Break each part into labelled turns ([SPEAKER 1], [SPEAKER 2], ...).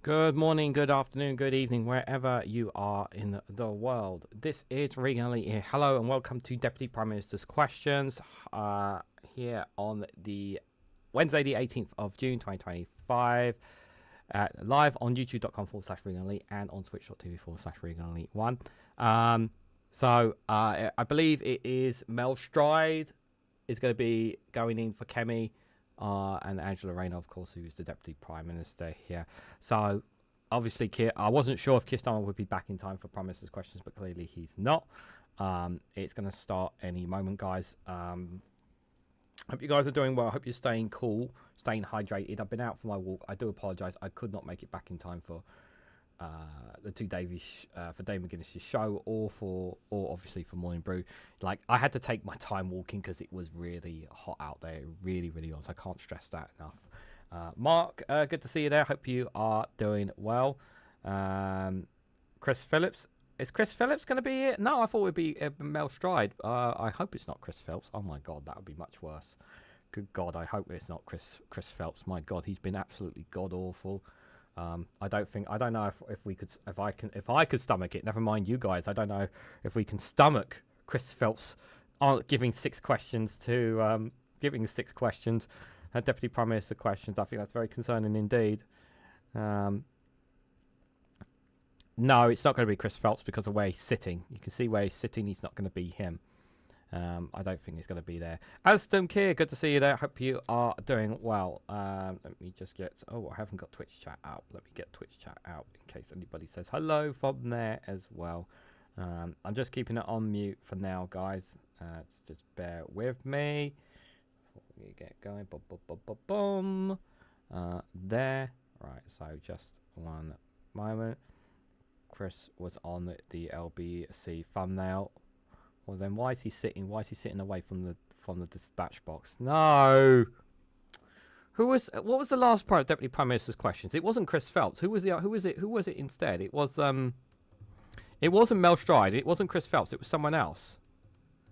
[SPEAKER 1] Good morning, good afternoon, good evening, wherever you are in the world. This is Reganelite here. Hello and welcome to Deputy Prime Minister's Questions here on the Wednesday, the 18th of June, 2025. Live on youtube.com/Reganelite and on twitch.tv/Reganelite1. I believe it is Mel Stride is going to be going in for Kemi. And Angela Rayner, of course, who is the Deputy Prime Minister here. So, obviously, I wasn't sure if Keir Starmer would be back in time for Prime Minister's Questions, but clearly he's not. It's going to start any moment, guys. Hope you guys are doing well. Hope you're staying cool, staying hydrated. I've been out for my walk. I do apologise. I could not make it back in time for the for Dave McGuinness's show or obviously for Morning Brew. Like, I had to take my time walking because it was really hot out there. It really was. I can't stress that enough. Mark, good to see you there. Hope you are doing well. Chris Phillips. Is Chris Phillips going to be here? No, I thought it would be Mel Stride. I hope it's not Chris Phillips. Oh my God, that would be much worse. Good God, I hope it's not Chris Phelps. My God, he's been absolutely god awful. I don't know if I could stomach it. Never mind you guys. I don't know if we can stomach Chris Phelps giving six questions, Deputy Prime Minister questions. I think that's very concerning indeed. No, it's not going to be Chris Phelps because of where he's sitting. You can see where he's sitting. He's not going to be him. I don't think he's going to be there. Aston Kier, good to see you there. Hope you are doing well. Let me just get... Oh, I haven't got Twitch chat out. Let me get Twitch chat out in case anybody says hello from there as well. I'm just keeping it on mute for now, guys. Just bear with me. Before we get going. Boom. There. Right, so just one moment. Chris was on the LBC thumbnail. Well, then why is he sitting? Why is he sitting away from the dispatch box? No. What was the last Deputy Prime Minister's questions? It wasn't Chris Phelps. Who was it instead? It wasn't Mel Stride. It wasn't Chris Phelps. It was someone else.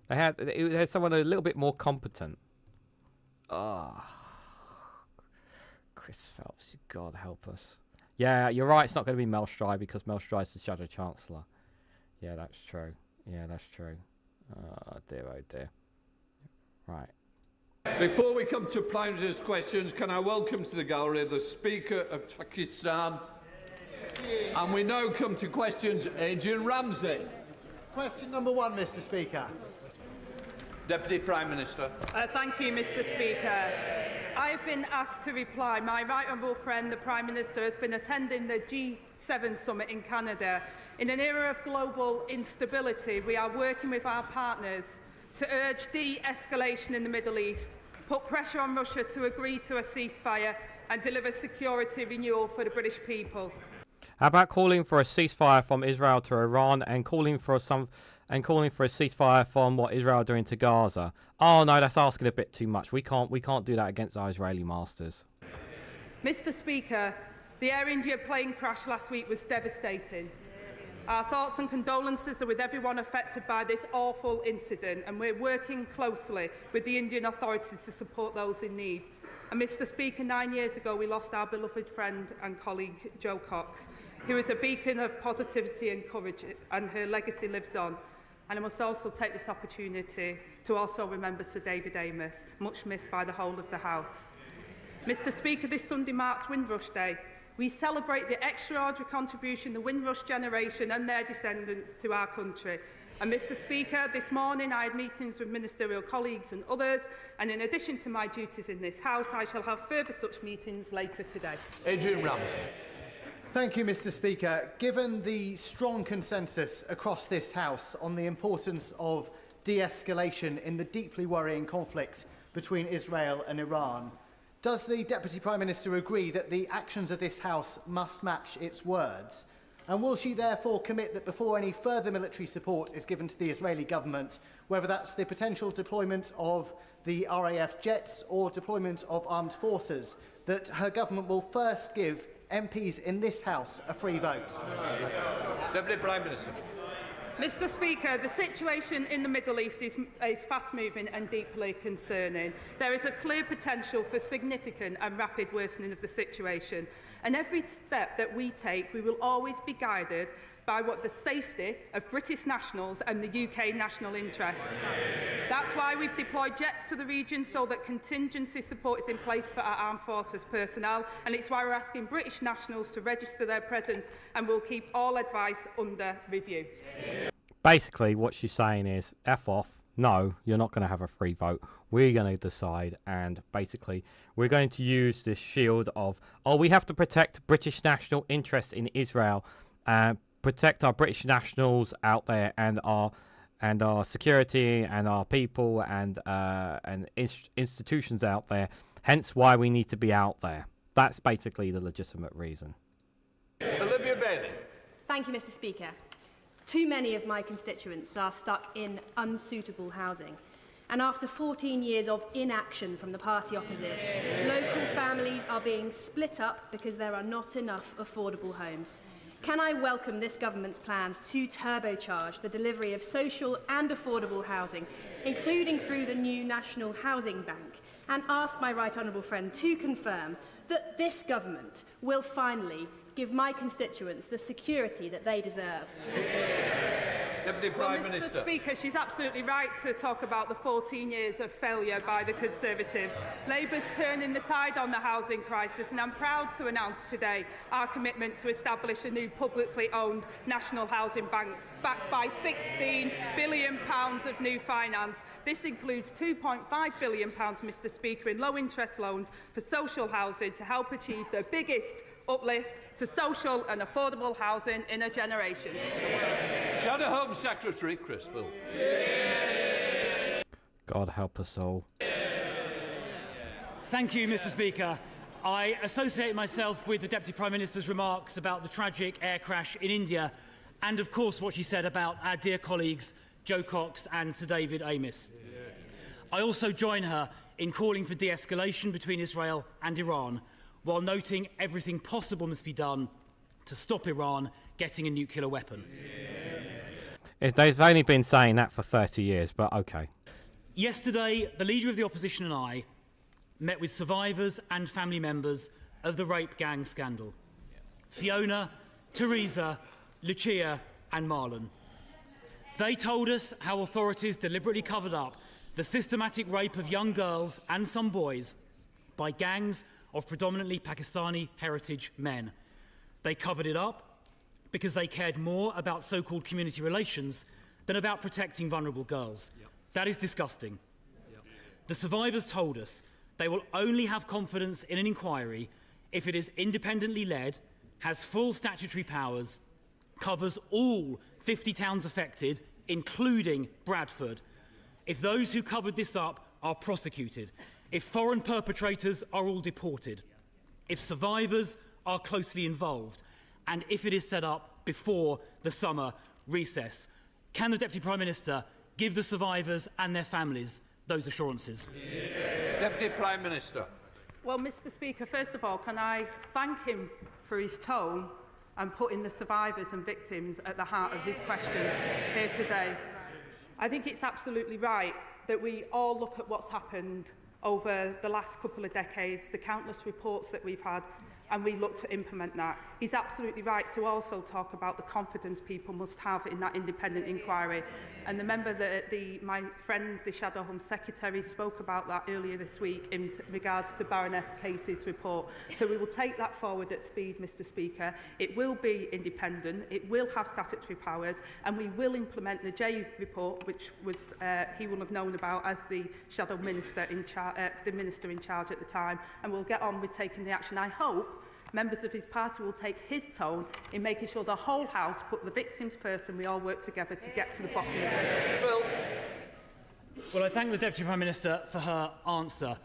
[SPEAKER 1] They had someone a little bit more competent. Chris Phelps. God help us. Yeah, you're right. It's not going to be Mel Stride because Mel Stride's the Shadow Chancellor. Yeah, that's true. Oh dear. Right.
[SPEAKER 2] Before we come to Prime Minister's questions, can I welcome to the gallery the Speaker of Pakistan? And we now come to questions. Adrian Ramsey.
[SPEAKER 3] Question number one, Mr. Speaker.
[SPEAKER 2] Deputy Prime Minister.
[SPEAKER 4] Thank you, Mr. Speaker. I've been asked to reply. My right honourable friend, the Prime Minister, has been attending the G7 summit in Canada. In an era of global instability, we are working with our partners to urge de-escalation in the Middle East, put pressure on Russia to agree to a ceasefire and deliver security renewal for the British people.
[SPEAKER 1] How about calling for a ceasefire from Israel to Iran and calling for a ceasefire from what Israel are doing to Gaza? Oh no, that's asking a bit too much. We can't do that against our Israeli masters.
[SPEAKER 4] Mr. Speaker, the Air India plane crash last week was devastating. Our thoughts and condolences are with everyone affected by this awful incident, and we're working closely with the Indian authorities to support those in need. And Mr. Speaker, 9 years ago we lost our beloved friend and colleague Jo Cox, who is a beacon of positivity and courage, and her legacy lives on. And I must also take this opportunity to also remember Sir David Amos, much missed by the whole of the House. Mr. Speaker, this Sunday marks Windrush Day. We celebrate the extraordinary contribution the Windrush generation and their descendants to our country. And Mr. Speaker, this morning I had meetings with ministerial colleagues and others, and in addition to my duties in this House, I shall have further such meetings later today.
[SPEAKER 2] Adrian Ramsey.
[SPEAKER 3] Thank you, Mr. Speaker. Given the strong consensus across this House on the importance of de-escalation in the deeply worrying conflict between Israel and Iran, does the Deputy Prime Minister agree that the actions of this House must match its words? And will she therefore commit that before any further military support is given to the Israeli government, whether that's the potential deployment of the RAF jets or deployment of armed forces, that her government will first give MPs in this House a free vote?
[SPEAKER 2] Deputy Prime Minister.
[SPEAKER 4] Mr. Speaker, the situation in the Middle East is fast-moving and deeply concerning. There is a clear potential for significant and rapid worsening of the situation, and every step that we take, we will always be guided by what the safety of British nationals and the UK national interest. That's why we've deployed jets to the region so that contingency support is in place for our armed forces personnel, and it's why we're asking British nationals to register their presence, and we'll keep all advice under review.
[SPEAKER 1] Basically, what she's saying is, F off, no, you're not going to have a free vote. We're going to decide, and basically, we're going to use this shield of, oh, we have to protect British national interests in Israel, protect our British nationals out there, and our security and our people and institutions out there. Hence, why we need to be out there. That's basically the legitimate reason.
[SPEAKER 2] Olivia Bailey.
[SPEAKER 5] Thank you, Mr. Speaker. Too many of my constituents are stuck in unsuitable housing. And after 14 years of inaction from the party opposite, local families are being split up because there are not enough affordable homes. Can I welcome this government's plans to turbocharge the delivery of social and affordable housing, including through the new National Housing Bank, and ask my right honourable friend to confirm that this government will finally give my constituents the security that they deserve?
[SPEAKER 2] Deputy Prime Minister.
[SPEAKER 4] Mr. Speaker, she's absolutely right to talk about the 14 years of failure by the Conservatives. Labour's turning the tide on the housing crisis, and I'm proud to announce today our commitment to establish a new publicly owned National Housing Bank backed by £16 billion of new finance. This includes £2.5 billion, Mr. Speaker, in low-interest loans for social housing to help achieve the biggest uplift to social and affordable housing in a generation.
[SPEAKER 2] Shadow Home Secretary Chris Phil.
[SPEAKER 1] God help us all.
[SPEAKER 6] Thank you, Mr. Speaker. I associate myself with the Deputy Prime Minister's remarks about the tragic air crash in India and, of course, what she said about our dear colleagues Joe Cox and Sir David Amess. I also join her in calling for de-escalation between Israel and Iran, while noting everything possible must be done to stop Iran getting a nuclear weapon.
[SPEAKER 1] They've only been saying that for 30 years, but okay.
[SPEAKER 6] Yesterday, the Leader of the Opposition and I met with survivors and family members of the rape gang scandal. Fiona, Teresa, Lucia and Marlon. They told us how authorities deliberately covered up the systematic rape of young girls and some boys by gangs of predominantly Pakistani heritage men. They covered it up because they cared more about so-called community relations than about protecting vulnerable girls. That is disgusting. The survivors told us they will only have confidence in an inquiry if it is independently led, has full statutory powers, covers all 50 towns affected, including Bradford, if those who covered this up are prosecuted, if foreign perpetrators are all deported, if survivors are closely involved, and if it is set up before the summer recess. Can the Deputy Prime Minister give the survivors and their families those assurances?
[SPEAKER 2] Deputy Prime Minister.
[SPEAKER 4] Well, Mr. Speaker, first of all, can I thank him for his tone and putting the survivors and victims at the heart of his question here today. I think it's absolutely right that we all look at what's happened over the last couple of decades, the countless reports that we've had, and we look to implement that. He's absolutely right to also talk about the confidence people must have in that independent inquiry. And the member, my friend, the Shadow Home Secretary, spoke about that earlier this week in regards to Baroness Casey's report. So we will take that forward at speed, Mr. Speaker. It will be independent, it will have statutory powers, and we will implement the J report, which was he will have known about as the Shadow Minister in the Minister in charge at the time, and we'll get on with taking the action. I hope members of his party will take his tone in making sure the whole House put the victims first and we all work together to get to the bottom of it.
[SPEAKER 6] Well, I thank the Deputy Prime Minister for her answer.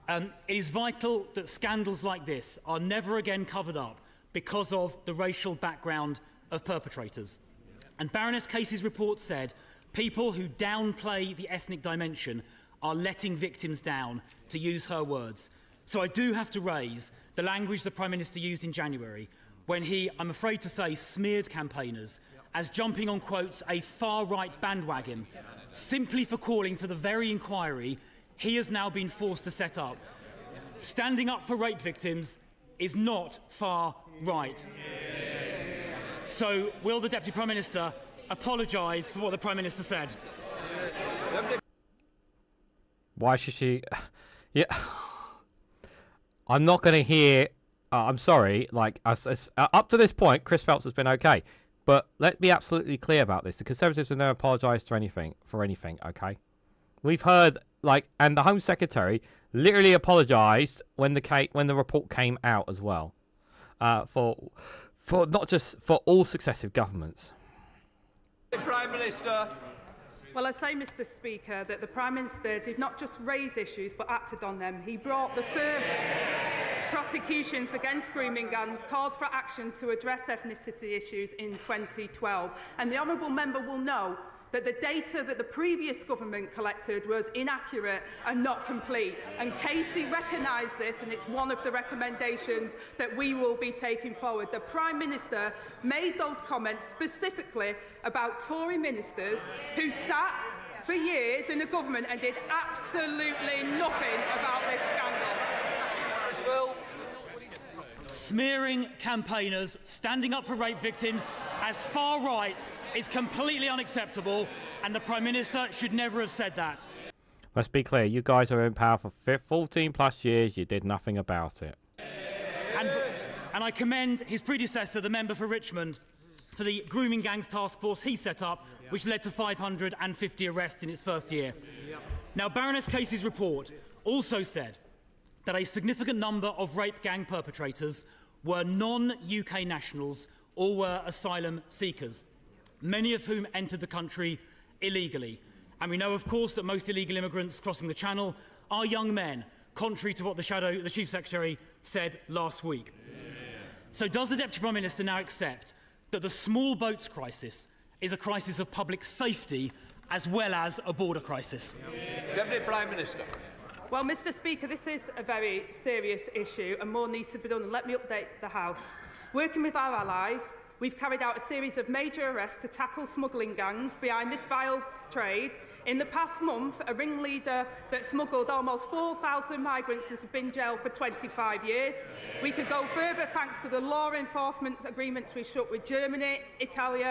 [SPEAKER 6] It is vital that scandals like this are never again covered up because of the racial background of perpetrators. And Baroness Casey's report said people who downplay the ethnic dimension are letting victims down, to use her words. So I do have to raise the language the Prime Minister used in January when he, I'm afraid to say, smeared campaigners as jumping on, quotes, a far-right bandwagon, simply for calling for the very inquiry he has now been forced to set up. Standing up for rape victims is not far-right. So, will the Deputy Prime Minister apologise for what the Prime Minister said?
[SPEAKER 1] Why should she? Yeah, I'm not going to hear. I'm sorry. Like up to this point, Chris Phelps has been okay, but let's be absolutely clear about this: the Conservatives have never apologised for anything. Okay, we've heard and the Home Secretary literally apologised when the report came out as well, for not just for all successive governments.
[SPEAKER 2] The Prime Minister.
[SPEAKER 4] Well, I say, Mr Speaker, that the Prime Minister did not just raise issues but acted on them. He brought the first prosecutions against grooming gangs, called for action to address ethnicity issues in 2012. And the honourable member will know that the data that the previous government collected was inaccurate and not complete. And Casey recognised this, and it's one of the recommendations that we will be taking forward. The Prime Minister made those comments specifically about Tory ministers who sat for years in the government and did absolutely nothing about this scandal.
[SPEAKER 6] Smearing campaigners standing up for rape victims as far right is completely unacceptable, and the Prime Minister should never have said that.
[SPEAKER 1] Let's be clear, you guys are in power for 14 plus years, you did nothing about it.
[SPEAKER 6] And I commend his predecessor, the member for Richmond, for the grooming gangs task force he set up, which led to 550 arrests in its first year. Now, Baroness Casey's report also said that a significant number of rape gang perpetrators were non-UK nationals or were asylum seekers, many of whom entered the country illegally. And we know, of course, that most illegal immigrants crossing the Channel are young men, contrary to what the Chief Secretary said last week. So does the Deputy Prime Minister now accept that the small boats crisis is a crisis of public safety as well as a border crisis?
[SPEAKER 2] Deputy Prime Minister.
[SPEAKER 4] Well, Mr Speaker, this is a very serious issue and more needs to be done. And let me update the House. Working with our allies, we've carried out a series of major arrests to tackle smuggling gangs behind this vile trade. In the past month, a ringleader that smuggled almost 4,000 migrants has been jailed for 25 years. We could go further thanks to the law enforcement agreements we struck with Germany, Italy,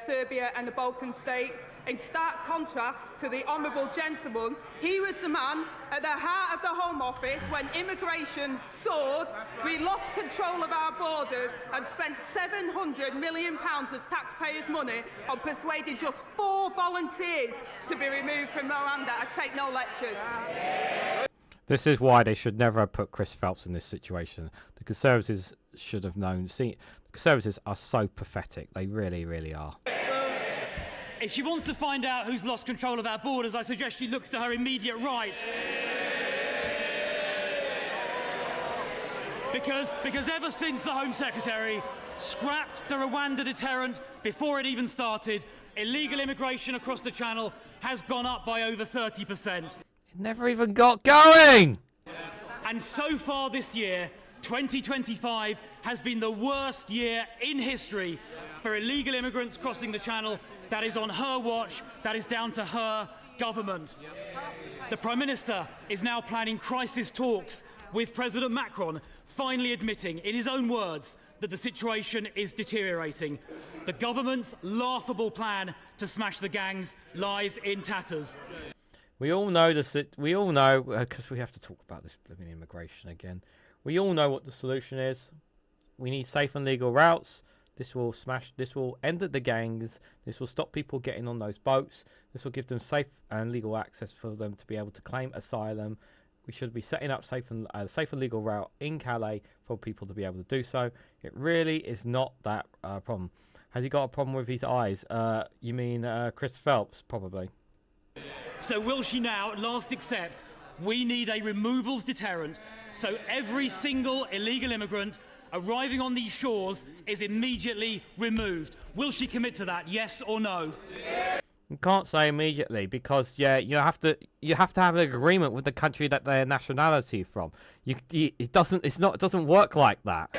[SPEAKER 4] Serbia and the Balkan states. In stark contrast to the honourable gentleman, he was the man at the heart of the Home Office when immigration soared, we lost control of our borders and spent £700 million of taxpayers' money on persuading just 4 volunteers to be removed from Rwanda. I take no lectures.
[SPEAKER 1] This is why they should never have put Chris Phelps in this situation. The Conservatives should have known. See, the Conservatives are so pathetic. They really, really are.
[SPEAKER 6] If she wants to find out who's lost control of our borders, I suggest she looks to her immediate right. Because ever since the Home Secretary scrapped the Rwanda deterrent before it even started, illegal immigration across the Channel has gone up by over 30%.
[SPEAKER 1] It never even got going!
[SPEAKER 6] And so far this year, 2025 has been the worst year in history for illegal immigrants crossing the Channel. That is on her watch. That is down to her government. The Prime Minister is now planning crisis talks with President Macron, finally admitting, in his own words, that the situation is deteriorating. The government's laughable plan to smash the gangs lies in tatters.
[SPEAKER 1] We all know we all know, because we have to talk about this blooming immigration again. We all know what the solution is. We need safe and legal routes. This will end the gangs. This will stop people getting on those boats. This will give them safe and legal access for them to be able to claim asylum. We should be setting up safe and legal route in Calais for people to be able to do so. It really is not that problem. Has he got a problem with his eyes? You mean Chris Phelps, probably.
[SPEAKER 6] So will she now at last accept we need a removals deterrent so every single illegal immigrant arriving on these shores is immediately removed? Will she commit to that, yes or no?
[SPEAKER 1] You can't say immediately because you have to have an agreement with the country that their nationality from. It doesn't work like that.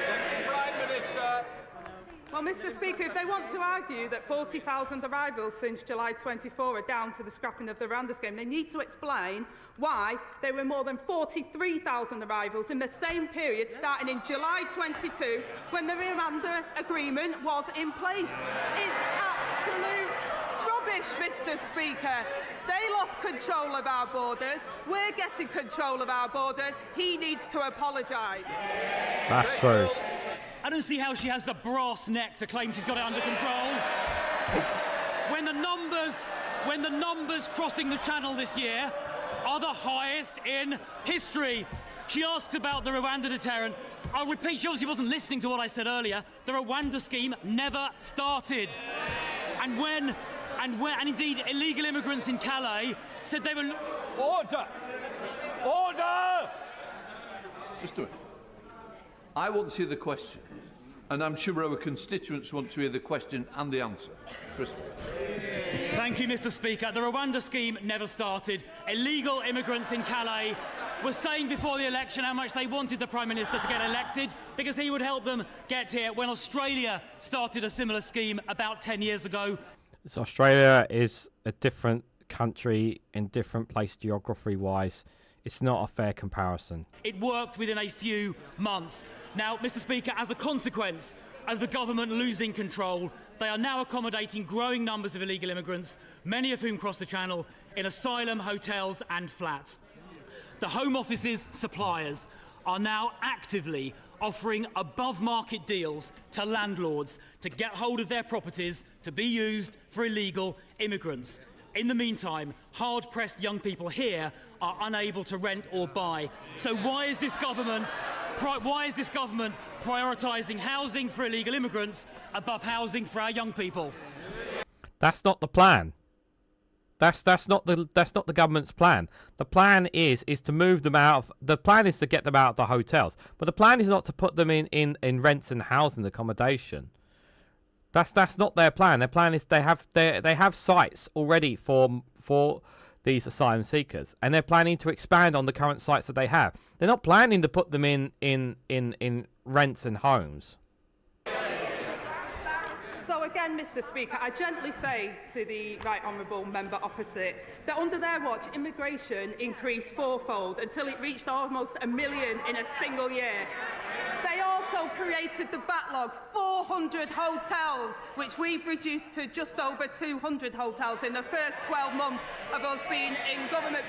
[SPEAKER 4] Well, Mr. Speaker, if they want to argue that 40,000 arrivals since July 24 are down to the scrapping of the Rwanda scheme, they need to explain why there were more than 43,000 arrivals in the same period starting in July 22 when the Rwanda agreement was in place. It's absolute rubbish, Mr. Speaker. They lost control of our borders. We're getting control of our borders. He needs to apologise.
[SPEAKER 1] That's true.
[SPEAKER 6] I don't see how she has the brass neck to claim she's got it under control. When the numbers crossing the channel this year are the highest in history. She asked about the Rwanda deterrent. I'll repeat, she obviously wasn't listening to what I said earlier. The Rwanda scheme never started. And indeed illegal immigrants in Calais said they were...
[SPEAKER 2] Order! Order! Just do it. I want to hear the question, and I'm sure our constituents want to hear the question and the answer. Crystal.
[SPEAKER 6] Thank you, Mr. Speaker. The Rwanda scheme never started. Illegal immigrants in Calais were saying before the election how much they wanted the Prime Minister to get elected because he would help them get here when Australia started a similar scheme about 10 years ago.
[SPEAKER 1] So Australia is a different country in different place geography-wise. It's not a fair comparison.
[SPEAKER 6] It worked within a few months. Now, Mr. Speaker, as a consequence of the government losing control, they are now accommodating growing numbers of illegal immigrants, many of whom cross the channel, in asylum, hotels and flats. The Home Office's suppliers are now actively offering above-market deals to landlords to get hold of their properties to be used for illegal immigrants. In the meantime, hard-pressed young people here are unable to rent or buy. So why is this government prioritising housing for illegal immigrants above housing for our young people?
[SPEAKER 1] That's not the plan. That's not the government's plan. The plan is to move them out of. The plan is to get them out of the hotels, but the plan is not to put them in rents and housing accommodation. That's not their plan. Their plan is they have sites already for these asylum seekers, and they're planning to expand on the current sites that they have. They're not planning to put them in rents and homes.
[SPEAKER 4] So again, Mr. Speaker, I gently say to the right honourable member opposite that under their watch, immigration increased fourfold until it reached almost 1 million in a single year. They also created the backlog, 400 hotels, which we've reduced to just over 200 hotels in the first 12 months of us being in government,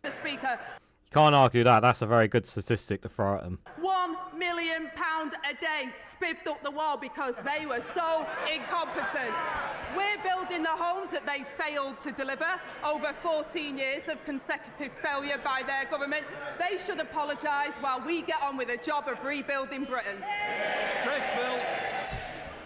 [SPEAKER 4] Mr. Speaker.
[SPEAKER 1] Can't argue that. That's a very good statistic to throw at them.
[SPEAKER 4] £1 million a day spiffed up the wall because they were so incompetent. We're building the homes that they failed to deliver over 14 years of consecutive failure by their government. They should apologise while we get on with the job of rebuilding Britain.
[SPEAKER 2] Crystal.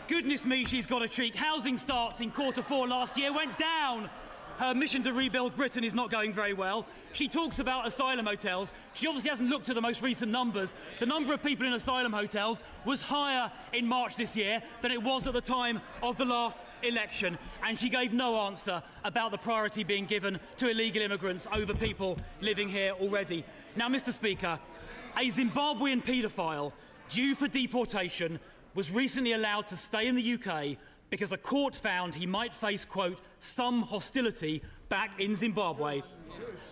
[SPEAKER 6] Goodness me, she's got a cheek. Housing starts in Q4 last year went down. Her mission to rebuild Britain is not going very well. She talks about asylum hotels. She obviously hasn't looked at the most recent numbers. The number of people in asylum hotels was higher in March this year than it was at the time of the last election. And she gave no answer about the priority being given to illegal immigrants over people living here already. Now, Mr. Speaker, a Zimbabwean paedophile due for deportation was recently allowed to stay in the UK because a court found he might face, quote, some hostility back in Zimbabwe,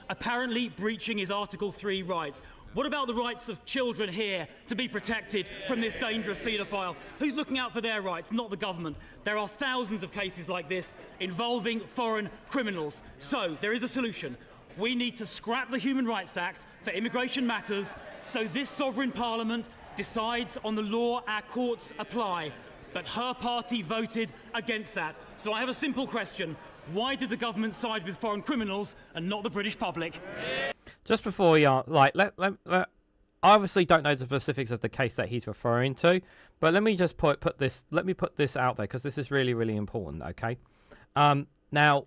[SPEAKER 6] apparently breaching his Article 3 rights. What about the rights of children here to be protected from this dangerous paedophile? Who's looking out for their rights? Not the government. There are thousands of cases like this involving foreign criminals. So there is a solution. We need to scrap the Human Rights Act for immigration matters so this sovereign parliament decides on the law our courts apply. But her party voted against that. So I have a simple question. Why did the government side with foreign criminals and not the British public?
[SPEAKER 1] Just before we are, I obviously don't know the specifics of the case that he's referring to, but let me just put this out there because this is really, really important, okay? Now,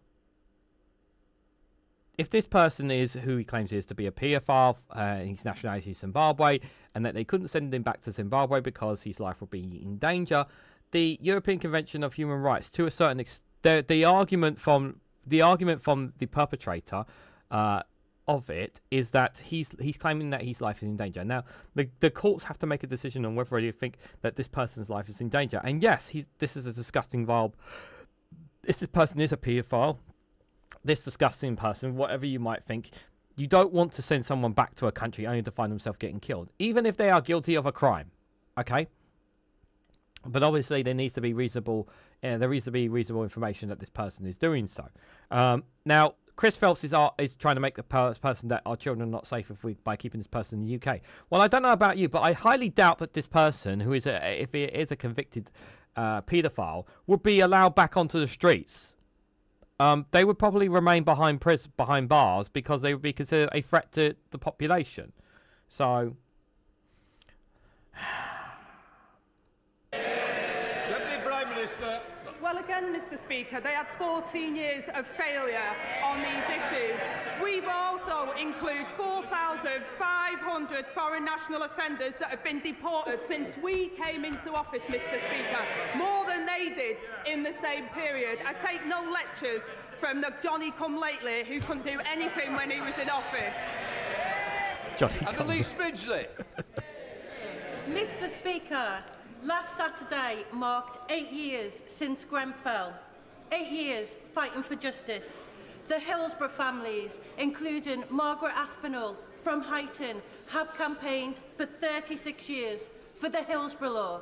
[SPEAKER 1] if this person is who he claims he is to be a paedophile, his nationality is Zimbabwe, and that they couldn't send him back to Zimbabwe because his life would be in danger, the European Convention of Human Rights, to a certain extent, the argument from the perpetrator of it is that he's claiming that his life is in danger. Now, the courts have to make a decision on whether they think that this person's life is in danger. And yes, this is a disgusting, vile. This person is a paedophile. This disgusting person, whatever you might think, you don't want to send someone back to a country only to find themselves getting killed, even if they are guilty of a crime. Okay. But obviously, there needs to be reasonable. There needs to be reasonable information that this person is doing so. Now, Chris Phelps is trying to make the person that our children are not safe by keeping this person in the UK. Well, I don't know about you, but I highly doubt that this person, who is if he is a convicted paedophile, would be allowed back onto the streets. They would probably remain behind bars because they would be considered a threat to the population. So.
[SPEAKER 4] Well, again, Mr. Speaker, they had 14 years of failure on these issues. We've also included 4,500 foreign national offenders that have been deported since we came into office, Mr. Speaker, more than they did in the same period. I take no lectures from the Johnny-come-lately who couldn't do anything when he was in office.
[SPEAKER 2] Annalise Midgley.
[SPEAKER 7] Mr. Speaker, last Saturday marked 8 years since Grenfell. 8 years fighting for justice. The Hillsborough families, including Margaret Aspinall from Huyton, have campaigned for 36 years for the Hillsborough law.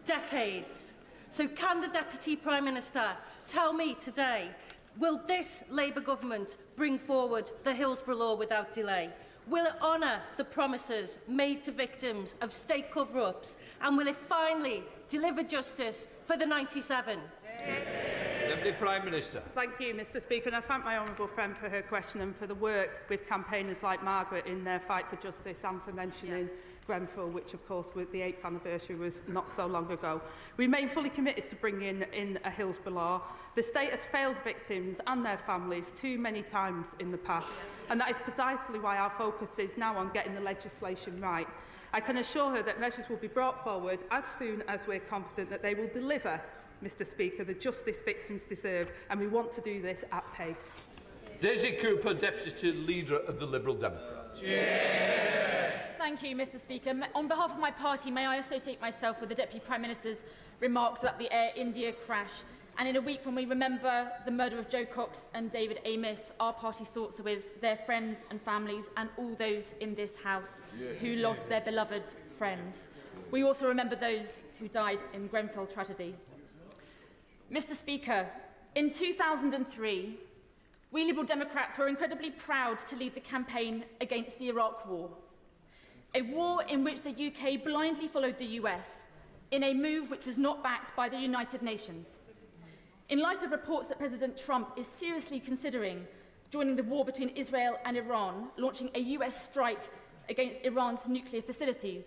[SPEAKER 7] Decades. So can the Deputy Prime Minister tell me today, will this Labour government bring forward the Hillsborough law without delay? Will it honour the promises made to victims of state cover-ups? And will it finally deliver justice for the 97?
[SPEAKER 2] Deputy Prime Minister.
[SPEAKER 4] Thank you, Mr. Speaker, and I thank my honourable friend for her question and for the work with campaigners like Margaret in their fight for justice and for mentioning Grenfell, which, of course, with the 8th anniversary was not so long ago. We remain fully committed to bringing in a Hillsborough law. The state has failed victims and their families too many times in the past, and that is precisely why our focus is now on getting the legislation right. I can assure her that measures will be brought forward as soon as we're confident that they will deliver, Mr. Speaker, the justice victims deserve, and we want to do this at pace.
[SPEAKER 2] Daisy Cooper, Deputy Leader of the Liberal Democrats.
[SPEAKER 8] Thank you, Mr. Speaker. On behalf of my party, may I associate myself with the Deputy Prime Minister's remarks about the Air India crash. And in a week when we remember the murder of Joe Cox and David Amos, our party's thoughts are with their friends and families and all those in this House who lost their beloved friends. We also remember those who died in Grenfell tragedy. Mr. Speaker, in 2003, we Liberal Democrats were incredibly proud to lead the campaign against the Iraq War. A war in which the UK blindly followed the US in a move which was not backed by the United Nations. In light of reports that President Trump is seriously considering joining the war between Israel and Iran, launching a US strike against Iran's nuclear facilities,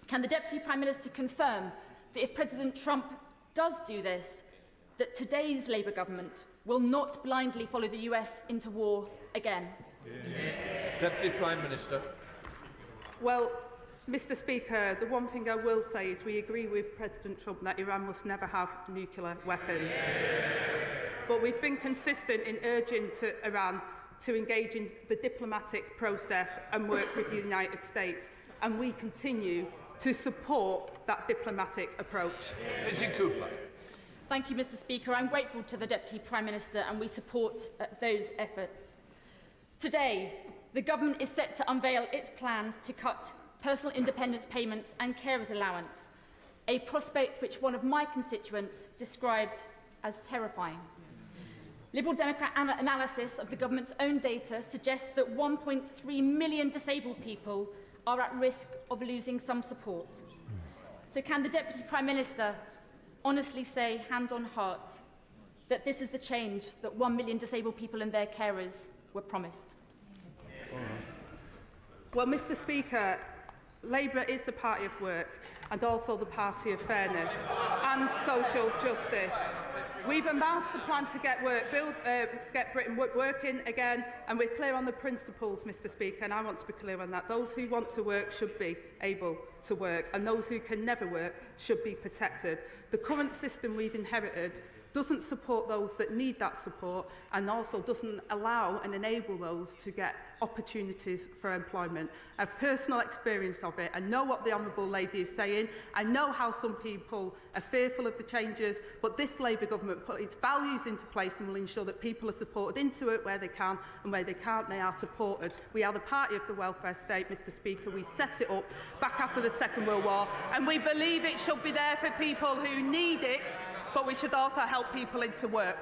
[SPEAKER 8] can the Deputy Prime Minister confirm that if President Trump does do this, that today's Labour government will not blindly follow the US into war again?
[SPEAKER 2] Deputy Prime Minister.
[SPEAKER 4] Well, Mr. Speaker, the one thing I will say is we agree with President Trump that Iran must never have nuclear weapons. But we've been consistent in urging Iran to engage in the diplomatic process and work with the United States, and we continue to support that diplomatic approach.
[SPEAKER 2] Daisy Cooper.
[SPEAKER 8] Thank you, Mr. Speaker. I'm grateful to the Deputy Prime Minister, and we support those efforts. Today, the government is set to unveil its plans to cut personal independence payments and carers allowance, a prospect which one of my constituents described as terrifying. Liberal Democrat analysis of the government's own data suggests that 1.3 million disabled people are at risk of losing some support. So can the Deputy Prime Minister honestly say, hand on heart, that this is the change that 1 million disabled people and their carers were promised?
[SPEAKER 4] Well, Mr. Speaker, Labour is the party of work and also the party of fairness and social justice. We've announced a plan to get Britain working again, and we're clear on the principles, Mr. Speaker, and I want to be clear on that. Those who want to work should be able to work, and those who can never work should be protected. The current system we've inherited doesn't support those that need that support, and also doesn't allow and enable those to get opportunities for employment. I have personal experience of it. I know what the Honourable Lady is saying. I know how some people are fearful of the changes, but this Labour government put its values into place and will ensure that people are supported into it where they can, and where they can't, they are supported. We are the party of the welfare state, Mr Speaker. We set it up back after the Second World War, and we believe it should be there for people who need it, but we should also help people into work.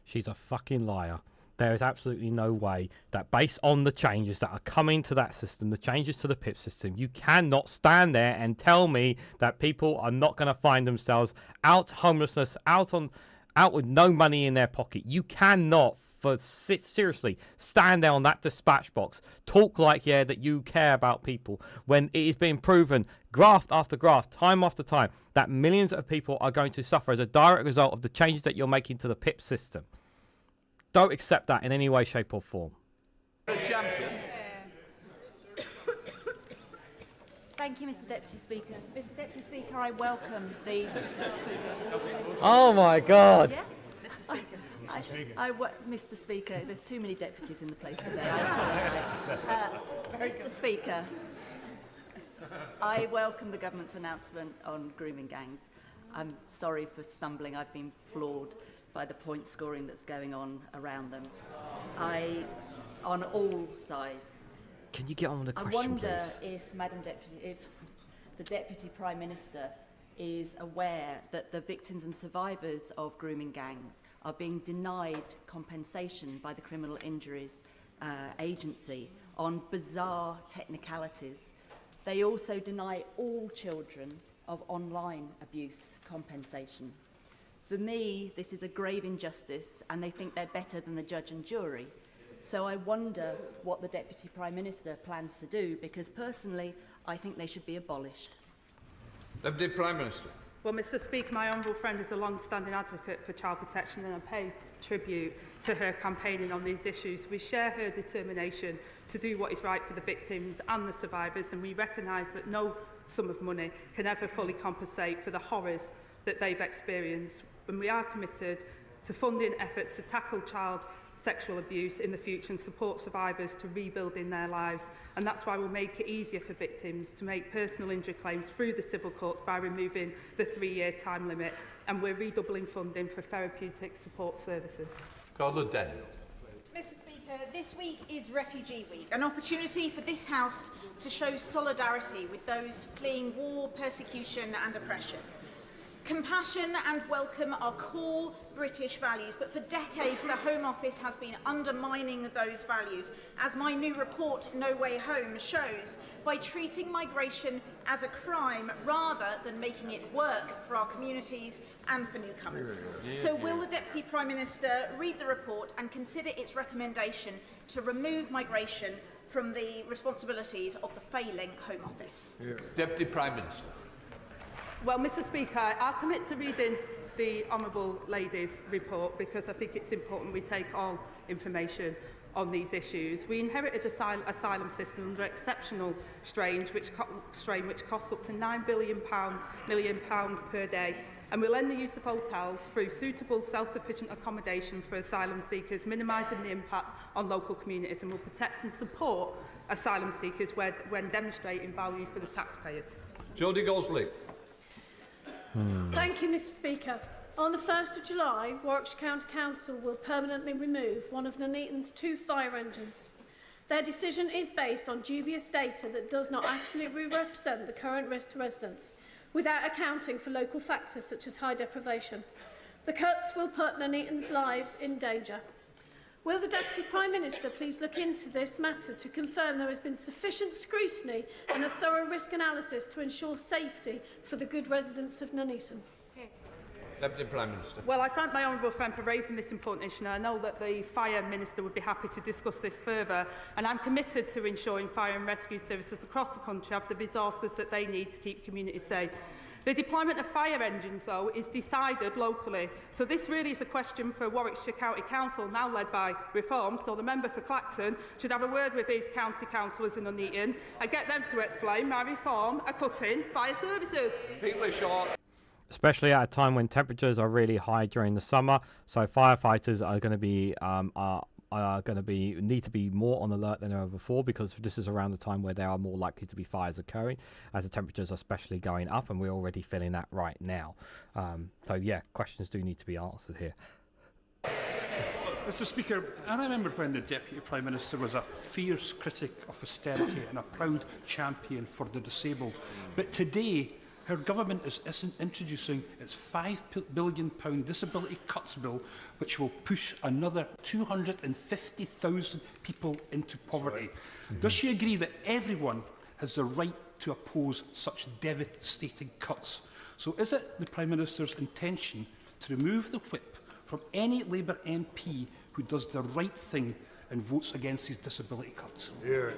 [SPEAKER 1] She's a fucking liar. There is absolutely no way that, based on the changes that are coming to that system, the changes to the PIP system, you cannot stand there and tell me that people are not going to find themselves out homelessness, out with no money in their pocket. You cannot, seriously, stand there on that dispatch box, talk like, yeah, that you care about people, when it is being proven, graft after graft, time after time, that millions of people are going to suffer as a direct result of the changes that you're making to the PIP system. Don't accept that in any way, shape or form.
[SPEAKER 2] A champion.
[SPEAKER 9] Thank you, Mr Deputy Speaker. Mr Deputy Speaker, I welcome the...
[SPEAKER 1] Oh my God!
[SPEAKER 9] Yeah? Mr. Speaker. Mr Speaker, there's too many deputies in the place today. I apologise. Mr Speaker, I welcome the government's announcement on grooming gangs. I'm sorry for stumbling. I've been floored by the point scoring that's going on around them. On all sides.
[SPEAKER 1] Can you get on with the question,
[SPEAKER 9] I wonder
[SPEAKER 1] please?
[SPEAKER 9] if, Madam Deputy, if the Deputy Prime Minister is aware that the victims and survivors of grooming gangs are being denied compensation by the Criminal Injuries Agency on bizarre technicalities. They also deny all children of online abuse compensation. For me, this is a grave injustice, and they think they're better than the judge and jury. So I wonder what the Deputy Prime Minister plans to do, because personally, I think they should be abolished.
[SPEAKER 2] Deputy Prime Minister.
[SPEAKER 4] Well, Mr Speaker, my honourable friend is a long-standing advocate for child protection, and I pay tribute to her campaigning on these issues. We share her determination to do what is right for the victims and the survivors, and we recognise that no sum of money can ever fully compensate for the horrors that they've experienced. And we are committed to funding efforts to tackle child sexual abuse in the future and support survivors to rebuilding their lives. And that's why we'll make it easier for victims to make personal injury claims through the civil courts by removing the 3-year time limit. And we're redoubling funding for therapeutic support services.
[SPEAKER 2] Carla Daniel.
[SPEAKER 10] Mr Speaker, this week is Refugee Week, an opportunity for this House to show solidarity with those fleeing war, persecution and oppression. Compassion and welcome are core British values, but for decades the Home Office has been undermining those values, as my new report, No Way Home, shows, by treating migration as a crime rather than making it work for our communities and for newcomers. So will the Deputy Prime Minister read the report and consider its recommendation to remove migration from the responsibilities of the failing Home Office?
[SPEAKER 2] Deputy Prime Minister.
[SPEAKER 4] Well, Mr Speaker, I'll commit to reading the Honourable Lady's report, because I think it's important we take all information on these issues. We inherited an asylum system under exceptional strain, which costs up to £9 million per day, and will end the use of hotels through suitable self-sufficient accommodation for asylum seekers, minimising the impact on local communities, and will protect and support asylum seekers when demonstrating value for the taxpayers.
[SPEAKER 2] Jodie Gosley.
[SPEAKER 11] Thank you, Mr Speaker. On the 1st of July, Warwickshire County Council will permanently remove one of Nuneaton's 2 fire engines. Their decision is based on dubious data that does not accurately represent the current risk to residents, without accounting for local factors such as high deprivation. The cuts will put Nuneaton's lives in danger. Will the Deputy Prime Minister please look into this matter to confirm there has been sufficient scrutiny and a thorough risk analysis to ensure safety for the good residents of Nuneaton?
[SPEAKER 2] Deputy Prime Minister.
[SPEAKER 4] Well, I thank my honourable friend for raising this important issue. I know that the Fire Minister would be happy to discuss this further, and I'm committed to ensuring fire and rescue services across the country have the resources that they need to keep communities safe. The deployment of fire engines, though, is decided locally. So this really is a question for Warwickshire County Council, now led by Reform. So the member for Clacton should have a word with his county councillors in Nuneaton and get them to explain why Reform are cutting fire services.
[SPEAKER 2] People are short.
[SPEAKER 1] especially at a time when temperatures are really high during the summer. So firefighters are going to be need to be more on alert than ever before, because this is around the time where there are more likely to be fires occurring, as the temperatures are especially going up, and we're already feeling that right now. So yeah, questions do need to be answered here.
[SPEAKER 12] Mr. Speaker, I remember when the Deputy Prime Minister was a fierce critic of austerity and a proud champion for the disabled. But today, her government is introducing its £5 billion disability cuts bill, which will push another 250,000 people into poverty. Does she agree that everyone has the right to oppose such devastating cuts? So is it the Prime Minister's intention to remove the whip from any Labour MP who does the right thing and votes against these disability cuts?
[SPEAKER 2] Yeah.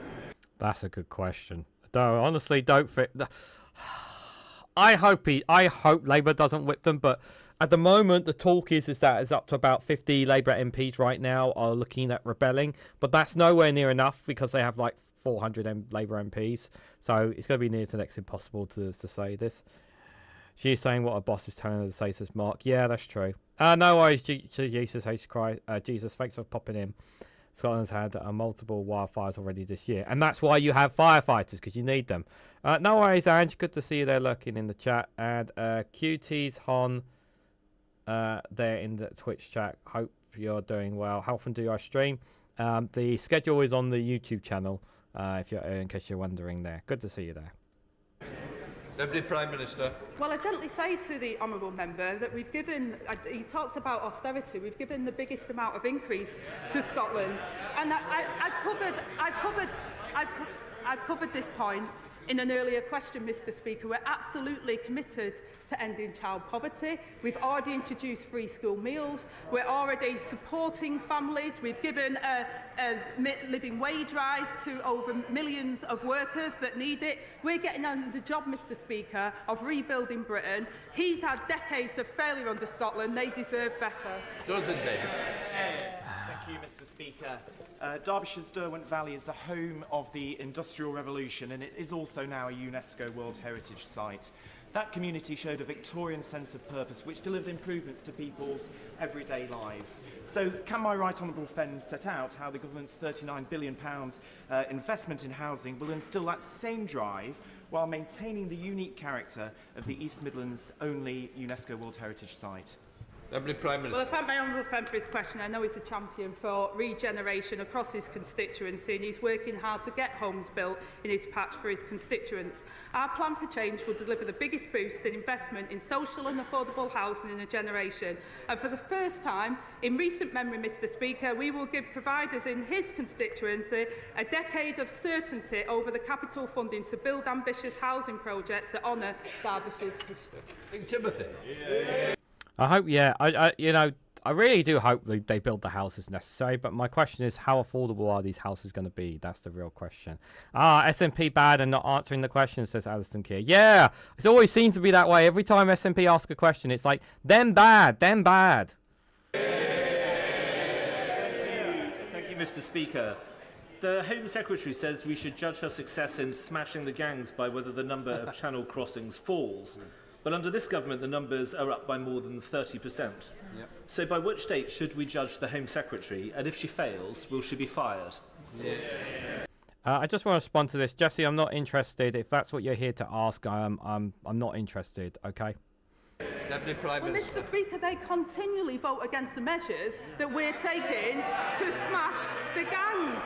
[SPEAKER 1] That's a good question. No, honestly, don't fit. I hope Labour doesn't whip them, but at the moment the talk is that it's up to about 50 Labour MPs right now are looking at rebelling, but that's nowhere near enough because they have like 400 Labour MPs, so it's going to be near to next impossible to say this. She's saying what her boss is telling her to say, says Mark. Yeah, that's true. No worries, Jesus H. Christ. Jesus, thanks for popping in. Scotland's had multiple wildfires already this year, and that's why you have firefighters, because you need them. No worries, Ange. Good to see you there lurking in the chat. And QT's Hon there in the Twitch chat. Hope you're doing well. How often do I stream? The schedule is on the YouTube channel, in case you're wondering there. Good to see you there.
[SPEAKER 2] Deputy Prime Minister.
[SPEAKER 4] Well, I gently say to the honourable member that we've given, he talks about austerity, we've given the biggest amount of increase to Scotland. And I've covered this point in an earlier question, Mr. Speaker. We're absolutely committed to ending child poverty. We've already introduced free school meals. We're already supporting families. We've given a living wage rise to over millions of workers that need it. We're getting on the job, Mr. Speaker, of rebuilding Britain. He's had decades of failure under Scotland. They deserve better.
[SPEAKER 2] Jonathan Davis.
[SPEAKER 13] Thank you, Mr. Speaker. Derbyshire's Derwent Valley is the home of the Industrial Revolution, and it is also now a UNESCO World Heritage Site. That community showed a Victorian sense of purpose which delivered improvements to people's everyday lives. So can my right honourable friend set out how the government's £39 billion investment in housing will instil that same drive while maintaining the unique character of the East Midlands' only UNESCO World Heritage Site?
[SPEAKER 2] Deputy Prime Minister.
[SPEAKER 4] Well, I thank my honourable friend for his question. I know he's a champion for regeneration across his constituency, and he's working hard to get homes built in his patch for his constituents. Our plan for change will deliver the biggest boost in investment in social and affordable housing in a generation. And for the first time in recent memory, Mr. Speaker, we will give providers in his constituency a decade of certainty over the capital funding to build ambitious housing projects that honour Derbyshire's history.
[SPEAKER 2] King Timothy.
[SPEAKER 1] I hope, yeah, I really do hope they build the houses necessary, but my question is, how affordable are these houses going to be? That's the real question. SNP bad and not answering the question, says Alison Keir. Yeah, it always seems to be that way. Every time SNP asks a question, it's like, them bad, them bad.
[SPEAKER 14] Thank you, Mr. Speaker. The Home Secretary says we should judge her success in smashing the gangs by whether the number of channel crossings falls. But under this government, the numbers are up by more than 30%. Yep. So by which date should we judge the Home Secretary? And if she fails, will she be fired?
[SPEAKER 2] Yeah.
[SPEAKER 1] I just want to respond to this. Jesse, I'm not interested. If that's what you're here to ask, I'm not interested, okay?
[SPEAKER 2] Deputy Prime Minister.
[SPEAKER 4] Well, Mr. Speaker, they continually vote against the measures that we're taking to smash the gangs.